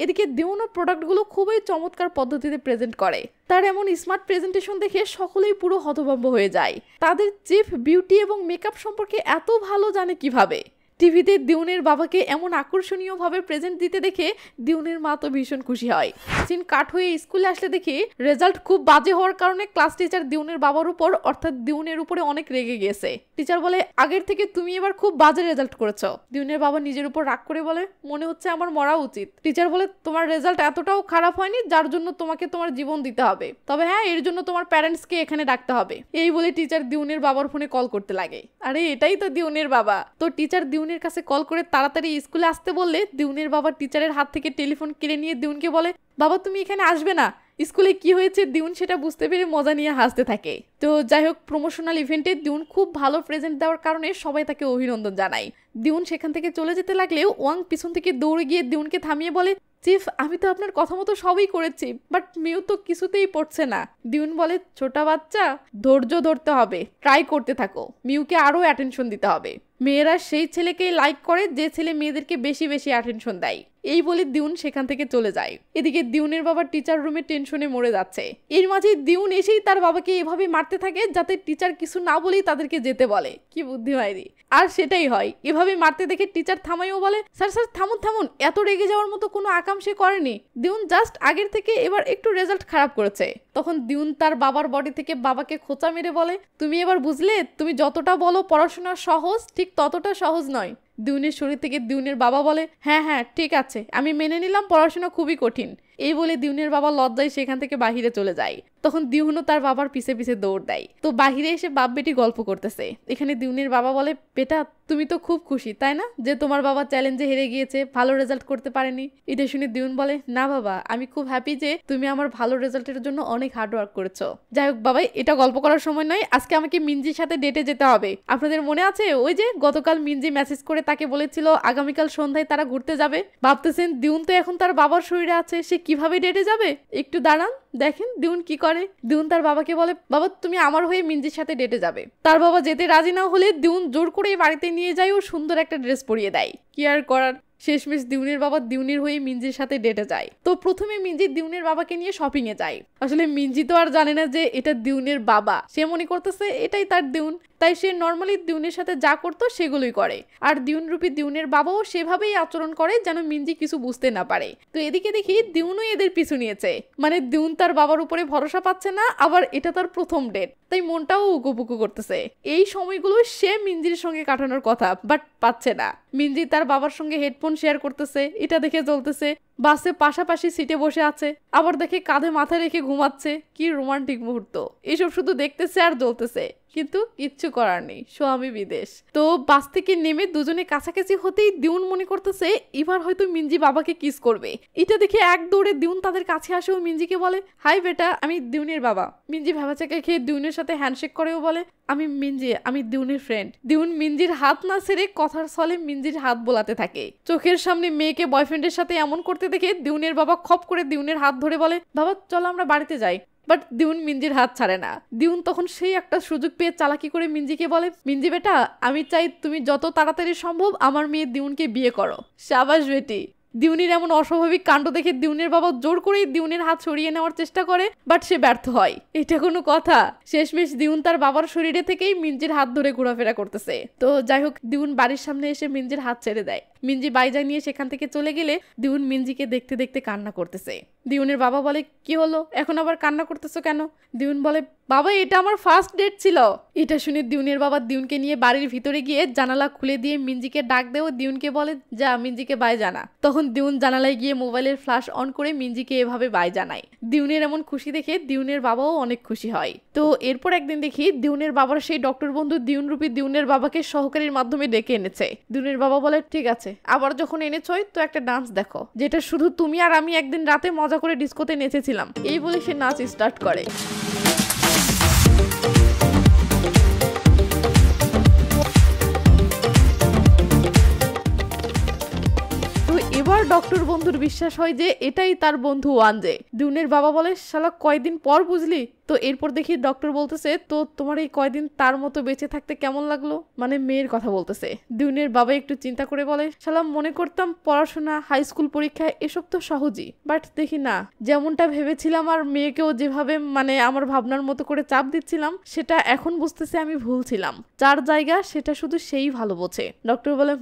এদিকে দিউনও প্রোডাক্টগুলো খুবই চমৎকার পদ্ধতিতে প্রেজেন্ট করে। তার এমন স্মার্ট প্রেজেন্টেশন দেখে সকলেই পুরো হতভম্ব হয়ে যায়। তাদের চিফ বিউটি এবং মেকআপ সম্পর্কে এত ভালো জানে কিভাবে? টিভিতে দিউনের বাবাকে এমন আকর্ষণীয়ভাবে প্রেজেন্ট দিতে দেখে দিউনের মা তো ভীষণ খুশি হয়। সিন কাট হয়ে স্কুলে আসলে দেখি রেজাল্ট খুব বাজে হওয়ার কারণে ক্লাস টিচার দিউনের বাবার উপর অর্থাৎ দিউনের উপরে অনেক রেগে গেছে। টিচার বলে, আগের থেকে তুমি এবার খুব বাজে রেজাল্ট করেছো। দিউনের বাবা নিজের উপর রাগ করে বলে, মনে হচ্ছে আমার মরা উচিত। টিচার বলে, তোমার রেজাল্ট এতটাও খারাপ হয়নি যার জন্য তোমাকে তোমার জীবন দিতে হবে, তবে হ্যাঁ এর জন্য তোমার প্যারেন্টসকে এখানে ডাকতে হবে। এই বলে টিচার দিউনের বাবার ফোনে কল করতে লাগে। আরে এটাই তো দিউনের বাবা। তো টিচার দিউনের কাছে কল করে তাড়াতাড়ি স্কুলে আসতে বললে দিউনের বাবা টিচারের হাত থেকে টেলিফোন কেড়ে নিয়ে দিউনকে বলে, বাবা তুমি এখানে আসবে না। স্কুলে কি হয়েছে দিউন সেটা বুঝতে পেরে মজা নিয়ে হাসতে থাকে। তো যাই হোক প্রমোশনাল ইভেন্টে দিউন খুব ভালো প্রেজেন্ট দেওয়ার কারণে সবাই তাকে অভিনন্দন জানায়। দিউন সেখান থেকে চলে যেতে লাগলেও ওয়াং পিছন থেকে দৌড়ে গিয়ে দিউনকে থামিয়ে বলে, চিফ আমি তো আপনার কথা মতো সবই করেছি, বাট মিউ তো কিছুতেই পড়ছে না। দিউন বলে, ছোটা বাচ্চা ধৈর্য ধরতে হবে, ট্রাই করতে থাকো, মিউকে আরো অ্যাটেনশন দিতে হবে। মেয়েরা সেই ছেলেকেই লাইক করে যে ছেলে মেয়েদেরকে বেশি বেশি অ্যাটেনশন দেয়। এই বলে দিউন সেখান থেকে চলে যায়। এদিকে দিউনের বাবা টিচার রুমে টেনশনে মরে যাচ্ছে। এর মাঝে দিউন এসেই তার বাবাকে এভাবে মারতে থাকে যাতে টিচার কিছু না বলেই তাদেরকে যেতে বলে। কি বুদ্ধি হয়নি। আর সেটাই হয়, এভাবে মারতে দেখে টিচার থামাইও বলে, স্যার স্যার থামুন থামুন, এত রেগে যাওয়ার মতো কোনো আকাম সে করেনি। দিউন জাস্ট আগের থেকে এবার একটু রেজাল্ট খারাপ করেছে। তখন দিউন তার বাবার বডি থেকে বাবাকে খোঁচা মেরে বলে, তুমি এবার বুঝলে তুমি যতটা বলো পড়াশোনা সহজ, ঠিক ততটা সহজ নয়। দিউনের শরীর থেকে দিউনের বাবা বলে, হ্যাঁ হ্যাঁ ঠিক আছে আমি মেনে নিলাম পড়াশোনা খুবই কঠিন। এই বলে দিউনের বাবা লজ্জায় সেখান থেকে বাহিরে চলে যায়। তখন দিউনও তার বাবার পিছে পিছে দৌড় দেয়। তো বাহিরে এসে বাপ বেটি গল্প করতেছে। এখানে দিউনের বাবা বলে, বেটা তুমি তো খুব খুশি তাই না, যে তোমার বাবা চ্যালেঞ্জে হেরে গিয়েছে, ভালো রেজাল্ট করতে পারেনি। এটা শুনে দিউন বলে, না বাবা, আমি খুব হ্যাপি যে তুমি আমার ভালো রেজাল্টের জন্য অনেক হার্ড ওয়ার্ক করেছো। যাই হোক বাবা, এটা গল্প করার সময় নয়, আজকে আমাকে মিনজির সাথে ডেটে যেতে হবে। আপনাদের মনে আছে ওই যে গতকাল মিনজি মেসেজ করে তাকে বলেছিল আগামীকাল সন্ধ্যায় তারা ঘুরতে যাবে? ভাবতেছেন দিউন তো এখন তার বাবার শরীরে আছে, সে কিভাবে ডেটে যাবে? একটু দাঁড়ান, দেখেন দিউন কি করে। দিউন তার বাবাকে বলে, বাবা তুমি আমার হয়ে মিনজির সাথে ডেটে যাবে। তার বাবা যেতে রাজি না হলে দিউন জোর করে বাড়িতে নিয়ে যায় ও সুন্দর একটা ড্রেস পরিয়ে দেয়। কি আর করার, শেষমেশ দিউনের বাবা দিউনের হয়ে মিনজির সাথে ডেটে যায়। তো প্রথমে মিনজি দিউনের বাবাকে নিয়ে শপিং এ যায়। আসলে মিনজি তো আর জানে না যে এটা দিউনের বাবা, সে মনে করতেছে এটাই তার দিউন, তাই সে নর্মালি দিউনের সাথে যা করতো সেগুলোই করে। আর দিউন রূপী দিউনের বাবাও সেভাবেই আচরণ করে যেন মিনজি কিছু বুঝতে না পারে। তো এদিকে দেখি দিউনও এদের পিছু নিয়েছে, মানে দিউন তার বাবার উপরে ভরসা পাচ্ছে না, আবার এটা তার প্রথম ডেট, তাই মনটাও উকুপুকু করতেছে। এই সময়গুলো সে মিনজির সঙ্গে কাটানোর কথা, বাট পাচ্ছে না। মিনজি তার বাবার সঙ্গে হেডফোন শেয়ার করতেছে, এটা দেখে চলতেছে। বাসে পাশাপাশি সিটে বসে আছে, আবার দেখে কাঁধে মাথা রেখে ঘুমাচ্ছে। কি রোমান্টিক মুহূর্ত, এসব শুধু দেখতেছে আর জ্বলতেছে, কিন্তু কিচ্ছু করার নেই, স্বামী বিদেশ। তো বাস থেকে নেমে দুজনে কাছাকাছি হতেই দিউন মনে করতেছে এবার হয়তো মিনজি বাবাকে কিস করবে। এটা দেখে এক দৌড়ে দিউন তাদের কাছে আসে ও মিনজিকে বলে, হাই বেটা, আমি দিউনের বাবা। মিনজি ভেবাচাকা খেয়ে দিউনের সাথে হ্যান্ডশেক করেও বলে, আমি মিনজি, আমি দিউনের ফ্রেন্ড। দিউন মিনজির হাত না ছেড়ে কথার ছলে মিনজির হাত বোলাতে থাকে। চোখের সামনে মেয়েকে বয়ফ্রেন্ডের সাথে এমন করতে দেখে দিউনের বাবা খপ করে দিউনের হাত ধরে বলে, বাবা চলো আমরা বাড়িতে যাই। বাট দিউন মিনজির হাত ছাড়ে না। দিউন তখন সেই একটা সুযোগ পেয়ে চালাকি করে মিনজিকে বলে, মিনজি বেটা, আমি চাই তুমি যত তাড়াতাড়ি সম্ভব আমার মেয়ে দিউনকে বিয়ে করো। শাবাশ বেটি। দিউনির এমন অস্বাভাবিক কাণ্ড দেখে দিউনের বাবা জোর করেই দিউনের হাত সরিয়ে নেওয়ার চেষ্টা করে, বাট সে ব্যর্থ হয়। এটা কোনো কথা? শেষমেশ দিউন তার বাবার শরীরে থেকেই মিনজির হাত ধরে ঘোরাফেরা করতেছে। তো যাই হোক, দিউন বাড়ির সামনে এসে মিনজির হাত ছেড়ে দেয়। মিনজি বাইজা নিয়ে সেখান থেকে চলে গেলে দিউন মিনজিকে দেখতে দেখতে কান্না করতেছে। দিউনের বাবা বলে, কি হলো, এখন আবার কান্না করতেছো কেন? দিউন বলে, বাবা এটা আমার ফার্স্ট ডেট ছিল। এটা শুনে দিউনের বাবা দিউনকে নিয়ে বাড়ির ভিতরে গিয়ে জানালা খুলে দিয়ে মিনজিকে ডাক দেও দিউনকে বলে, যা মিনজিকে বাই জানা। তখন দিউন জানালায় গিয়ে মোবাইলের ফ্ল্যাশ অন করে মিনজিকে এভাবে বাই জানায়। দিউনের এমন খুশি দেখে দিউনের বাবাও অনেক খুশি হয়। তো এরপর একদিন দেখি দিউনের বাবার সেই ডক্টর বন্ধু দিউন রূপী দিউনের বাবাকে সহকারীর মাধ্যমে ডেকে এনেছে। দিউনের বাবা বলে, ঠিক আছে, আবার যখন এনেছই তো একটা ডান্স দেখো, যেটা শুধু তুমি আর আমি একদিন রাতে মজা করে ডিস্কোতে নেচেছিলাম। এই বলে সে নাচ স্টার্ট করে। এবার ডক্টর বন্ধুর বিশ্বাস হয় যে এটাই তার বন্ধু ওয়ানজে। দিউনের বাবা বলে, শালা কয়দিন পর বুঝলি? তো এরপর দেখি ডক্টর বলতেছে, তো তোমার এই কয়দিন তার মতো বেঁচে থাকতে কেমন লাগলো? মানে মেয়ের কথা বলতেছে। দিউনের বাবা একটু চিন্তা করে বলে, শালা মনে করতাম পড়াশোনা, হাই স্কুল পরীক্ষা এসব তো সহজই, বাট দেখি না, যেমনটা ভেবেছিলাম আর মেয়েকেও যেভাবে মানে আমার ভাবনার মতো করে চাপ দিচ্ছিলাম, সেটা এখন বুঝতেছে আমি ভুল ছিলাম। যার জায়গা সেটা শুধু সেই ভালো বোঝে। ডক্টর বলে,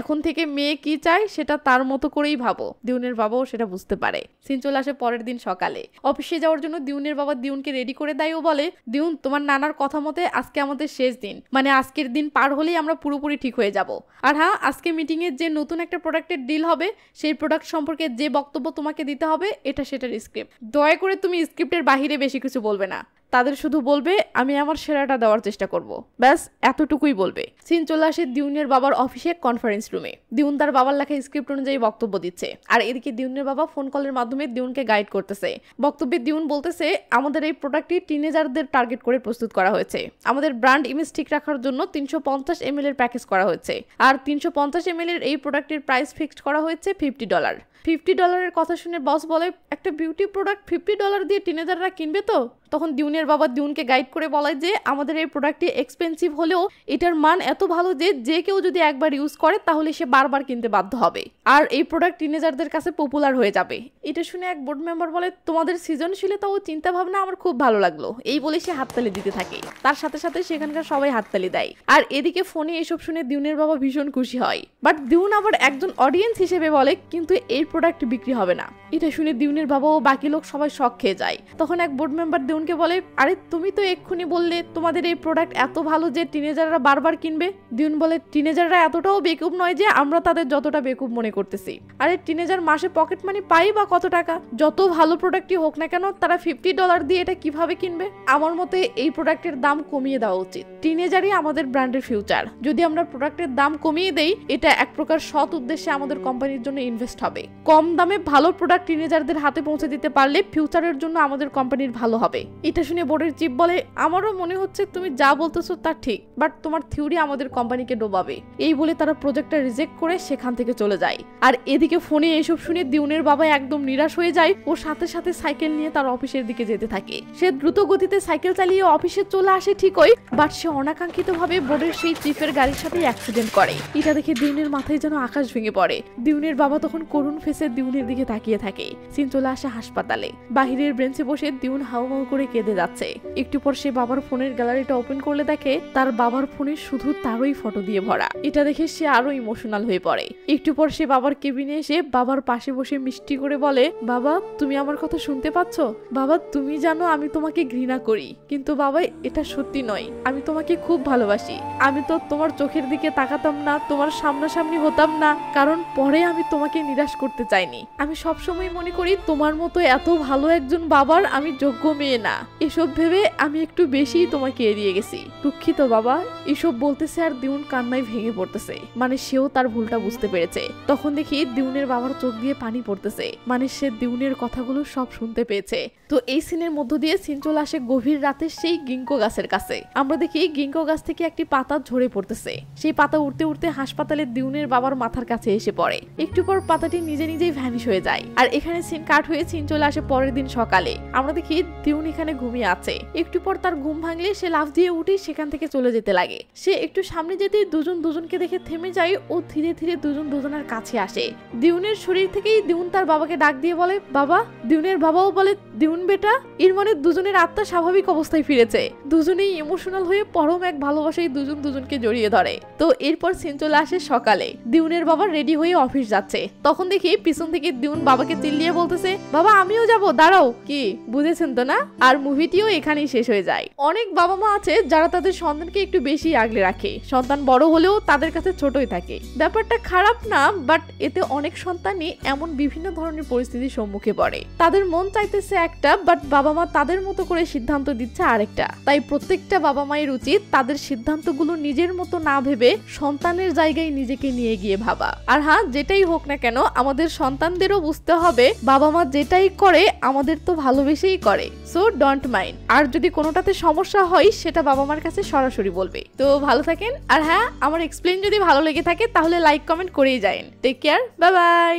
এখন থেকে মেয়ে কি চায় সেটা তার মতো করেই ভাবো। দিউনের বাবাও সেটা বুঝতে পারে। সিন চলে আসে পরের দিন সকালে। অফিসে যাওয়ার জন্য দিউনের বাবা দিউনকে রেডি করে দেয় ও বলে, দিউন তোমার নানার কথা মতে আজকে আমাদের শেষ দিন, মানে আজকের দিন পার হলেই আমরা পুরোপুরি ঠিক হয়ে যাব। আর হ্যাঁ, আজকে মিটিং এর যে নতুন একটা প্রোডাক্টের ডিল হবে, সেই প্রোডাক্ট সম্পর্কে যে বক্তব্য তোমাকে দিতে হবে এটা সেটার স্ক্রিপ্ট। দয়া করে তুমি স্ক্রিপ্টের বাহিরে বেশি কিছু বলবে না, তাদের শুধু বলবে আমি আমার সেরাটা দেওয়ার চেষ্টা করব, ব্যাস এতটুকুই বলবে। সিন চলে আসে দিউনের বাবার অফিসে কনফারেন্স রুমে। দিউন তার বাবার লেখা স্ক্রিপ্ট অনুযায়ী বক্তব্য দিচ্ছে, আর এদিকে দিউনের বাবা ফোন কলের মাধ্যমে দিউনকে গাইড করতেছে। বক্তব্যে দিউন বলতেছে, আমাদের এই প্রোডাক্টটি টিনেজারদের টার্গেট করে প্রস্তুত করা হয়েছে। আমাদের ব্র্যান্ড ইমেজ ঠিক রাখার জন্য 350 ml এর প্যাকেজ করা হয়েছে, আর 350 ml এর এই প্রোডাক্টের প্রাইস ফিক্সড করা হয়েছে $50। $50 কথা শুনে বস বলে, একটা বিউটি প্রোডাক্ট $50 দিয়ে টিনেজাররা কিনবে তো? তখন দিউনের বাবা দিউনকে গাইড করে বলায় যে আমাদের এই প্রোডাক্টটি এক্সপেন্সিভ হলেও এটার মান এত ভালো যে যে কেউ যদি একবার ইউজ করে তাহলে সে বারবার কিনতে বাধ্য হবে, আর এই প্রোডাক্ট টিনেজারদের কাছে পপুলার হয়ে যাবে। এটা শুনে এক বোর্ড মেম্বার বলে, তোমাদের সৃজনশীলতা ও চিন্তা ভাবনা আমার খুব ভালো লাগলো। এই বলে সে হাততালি দিতে থাকে। তার সাথে সাথে সেখানকার সবাই হাততালি দেয়। আর এদিকে ফোনে এসব শুনে দিউনের বাবা ভীষণ খুশি হয়। বাট দিউন আবার একজন অডিয়েন্স হিসেবে বলে, কিন্তু এই প্রোডাক্ট বিক্রি হবে না। এটা শুনে দিউনের বাবা ও বাকি লোক সবাই শক খেয়ে যায়। তখন এক বোর্ড মেম্বার দিউনকে দিউনকে বলে, আরে তুমি তো এক্ষুনি বললে তোমাদের এই প্রোডাক্ট এত ভালো যে টিনেজাররা বারবার কিনবে। দিউন বলে, টিনেজাররা এতটাও বেকুব নয় যে আমরা তাদের যতটা বেকুব মনে করতেছি। আরে টিনেজার মাসে পকেট মানি পাই বা কত টাকা, যত ভালো প্রোডাক্টই হোক না কেন তারা $50 দিয়ে এটা কিভাবে কিনবে? আমার মতে এই প্রোডাক্টের দাম কমিয়ে দেওয়া উচিত। টিনেজারই আমাদের ব্র্যান্ডের ফিউচার। যদি আমরা প্রোডাক্টের দাম কমিয়ে দেই, এটা এক প্রকার সৎ উদ্দেশ্যে আমাদের কোম্পানির জন্য ইনভেস্ট হবে। কম দামে ভালো প্রোডাক্ট টিনেজারদের হাতে পৌঁছে দিতে পারলে ফিউচারের জন্য আমাদের কোম্পানির ভালো হবে। এটা শুনে বোর্ডের চিফ বলে, আমারও মনে হচ্ছে তুমি যা বলতেছো তা ঠিক, বাট তোমার থিওরি আমাদের কোম্পানিকে ডোবাবে। এই বলে তারা প্রজেক্টটা রিজেক্ট করে সেখান থেকে চলে যায়। আর এদিকে ফোনে এসব শুনে দিউনের বাবা একদম নিরাশ হয়ে যায় ও সাথে সাথে সাইকেল নিয়ে তার অফিসের দিকে যেতে থাকে। সে দ্রুত গতিতে সাইকেল চালিয়ে অফিসে চলে আসে ঠিকই, বাট সে অনাকাঙ্ক্ষিতভাবে বোর্ডের সেই চিফের গাড়ির সাথে অ্যাক্সিডেন্ট করে। এটা দেখে দিউনের মাথায় যেন আকাশ ভেঙে পড়ে। দিউনের বাবা তখন করুণ ফেসে দিউনের দিকে তাকিয়ে থাকে। সিন চলে আসে হাসপাতালে। বাহিরের বেঞ্চে বসে দিউন হাউমাউ করে কেঁদে যাচ্ছে। একটু পর সে বাবার ফোনের গ্যালারিটা ওপেন করলে দেখে তার বাবার ফোনে শুধু তারই ফটো দিয়ে ভরা। এটা দেখে সে আরো ইমোশনাল হয়ে পড়ে। একটু পর সে বাবার কেবিনে এসে বাবার পাশে বসে মিষ্টি করে বলে, বাবা তুমি আমার কথা শুনতে পাচ্ছ? বাবা তুমি জানো আমি তোমাকে ঘৃণা করি, কিন্তু বাবা এটা সত্যি নয়, আমি তোমাকে খুব ভালোবাসি। আমি তো তোমার চোখের দিকে তাকাতাম না, তোমার সামনাসামনি হতাম না, কারণ পরে আমি তোমাকে নিরাশ করতে চাইনি। আমি সবসময় মনে করি তোমার মতো এত ভালো একজন বাবার আমি যোগ্য মেয়ে না। এসব ভেবে আমি একটু বেশি তোমাকে এড়িয়ে গেছি, দুঃখিত বাবা। এসব বলতেছে আর দিউন কান্নায় ভেঙে পড়তেছে। মানে সেও তার ভুলটা বুঝতে পেরেছে। তখন দেখি দিউনের বাবার চোখ দিয়ে পানি পড়তেছে, মানে সে দিউনের কথাগুলো সব শুনতে পেয়েছে। তো এই সিনের মধ্য দিয়ে সিন চলে আসে গভীর রাতে সেই গিঙ্কো গাছের কাছে। আমরা দেখি গিঙ্কো গাছ থেকে একটি পাতা ঝরে পড়তেছে। সেই পাতা উঠতে উঠতে হাসপাতালে দিউনের বাবার মাথার কাছে এসে পড়ে। একটু পর পাতাটি নিজে নিজেই ভ্যানিশ হয়ে যায়। আর এখানে সিন কাট হয়ে সিন চলে আসে পরের দিন সকালে। আমরা দেখি দিউন এখানে ঘুমিয়ে আছে। একটু পর তার ঘুম ভাঙলে সে লাফ দিয়ে উঠে সেখান থেকে চলে যেতে লাগে। সে একটু সামনে যেতে দুজন দুজনকে দেখে থেমে যায় ও ধীরে ধীরে দুজন দুজনের কাছে আসে। দিউনের শরীর থেকেই দিউন তার বাবাকে ডাক দিয়ে বলে, বাবা। দিউনের বাবাও বলে, দিউন বেটা। এর মানে দুজনের আত্মা স্বাভাবিক অবস্থায় ফিরেছে। দুজনেই ইমোশনাল হয়ে পরম এক ভালোবাসায় দুজন দুজনকে জড়িয়ে ধরে। তো এরপর সিন চলে আসে সকালে। দিউনের বাবা রেডি হয়ে অফিস যাচ্ছে। তখন দেখি পিছন থেকে দিউন বাবাকে চিল্লিয়ে বলতেছে, বাবা আমিও যাব, দাঁড়াও। কি বুঝেছেন তো না? আর মুভিটিও এখানেই শেষ হয়ে যায়। অনেক বাবা মা আছে যারা তাদের সন্তানকে একটু বেশি আগলে রাখে। সন্তান বড় হলেও তাদের কাছে ছোটই থাকে। ব্যাপারটা খারাপ না, বাট এতে অনেক সন্তানই এমন বিভিন্ন ধরনের পরিস্থিতির সম্মুখে পড়ে। তাদের মন চাইতেছে একটা, বাট বাবা মা তাদের মতো করে সিদ্ধান্ত দিচ্ছে আরেকটা। তাই প্রত্যেকটা বাবা মায়ের উচিত তাদের সিদ্ধান্তগুলো নিজের মতো না ভেবে সন্তানের জায়গায় নিজেকে নিয়ে গিয়ে ভাবা। আর হ্যাঁ, যেটাই হোক না কেন আমাদের সন্তানদেরও বুঝতে হবে বাবা মা যেটাই করে আমাদের তো ভালোবেসেই করে। So don't mind. আর যদি কোনোটাতে সমস্যা হয় সেটা বাবা মার কাছে সরাসরি বলবে। তো ভালো থাকেন। আর হ্যাঁ, আমার এক্সপ্লেইন যদি ভালো লেগে থাকে তাহলে লাইক কমেন্ট করেই যান। Take care, bye by.